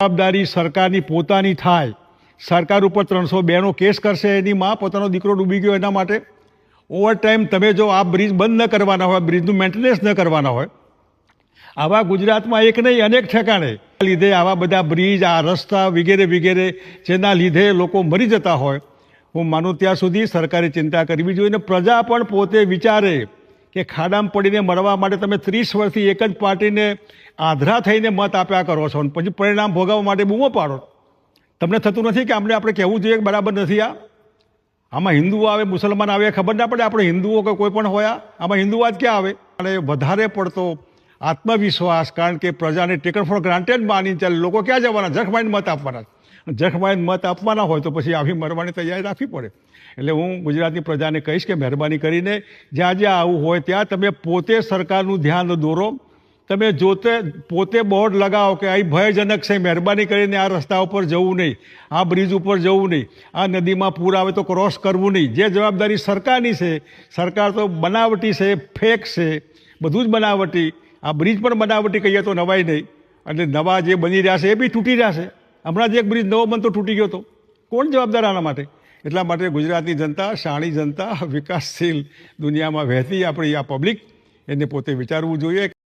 જવાબદારી સરકારની પોતાની થાય, સરકાર ઉપર 302નો કેસ કરશે, એની માં પોતાનો દીકરો ડૂબી ગયો એના માટે ઓવર ટાઈમ તમે જો આ બ્રિજ બંધ ન કરવાના હોય, બ્રિજનું મેન્ટેનન્સ ન કરવાના હોય, આવા ગુજરાતમાં એક નહીં અનેક ઠેકાણે લીધે આવા બધા બ્રિજ, આ રસ્તા વગેરે વગેરે જેના લીધે લોકો મરી જતા હોય, હું માનું ત્યાં સુધી સરકારે ચિંતા કરવી જોઈએ. અને પ્રજા પણ પોતે વિચારે કે ખાડામાં પડીને મરવા માટે તમે 30 વર્ષથી એક જ પાર્ટીને આધરા થઈને મત આપ્યા કરો છો અને પછી પરિણામ ભોગવવા માટે બૂમો પાડો. તમને થતું નથી કે આપણે કહેવું જોઈએ કે બરાબર નથી આમાં હિન્દુઓ આવે મુસલમાન આવે ખબર ના પડે આપણે હિન્દુઓ કે કોઈ પણ હોય, આમાં હિન્દુવાદ ક્યાં આવે? અને વધારે પડતો આત્મવિશ્વાસ, કારણ કે પ્રજાને ટેકન ફોર ગ્રાન્ટેડ માની ચાલે, લોકો ક્યાં જવાના? જખમાઈને મત આપવાના. જખમાઈને મત આપવાના હોય તો પછી આવી મરવાની તૈયારી રાખવી પડે. એટલે હું ગુજરાતની પ્રજાને કહીશ કે મહેરબાની કરીને જ્યાં જ્યાં આવું હોય ત્યાં તમે પોતે સરકારનું ધ્યાન દોરો, તમે પોતે બોર્ડ લગાવો કે અહીં ભયજનક છે, મહેરબાની કરીને આ રસ્તા ઉપર જવું નહીં, આ બ્રિજ ઉપર જવું નહીં, આ નદીમાં પૂર આવે તો ક્રોસ કરવું નહીં. જે જવાબદારી સરકારની છે, સરકાર તો બનાવટી છે, ફેક છે, બધું જ બનાવટી. આ બ્રિજ પણ બનાવટી કહીએ તો નવાય નહીં. એટલે નવા જે બની રહ્યા છે એ બી તૂટી રહ્યા છે. હમણાં જ એક બ્રિજ નવો બનતો તૂટી ગયો હતો. કોણ જવાબદાર આના માટે? એટલા માટે ગુજરાતની જનતા, શાણી જનતા, વિકાસશીલ દુનિયામાં વહેતી આપણી આ પબ્લિક, એને પોતે વિચારવું જોઈએ.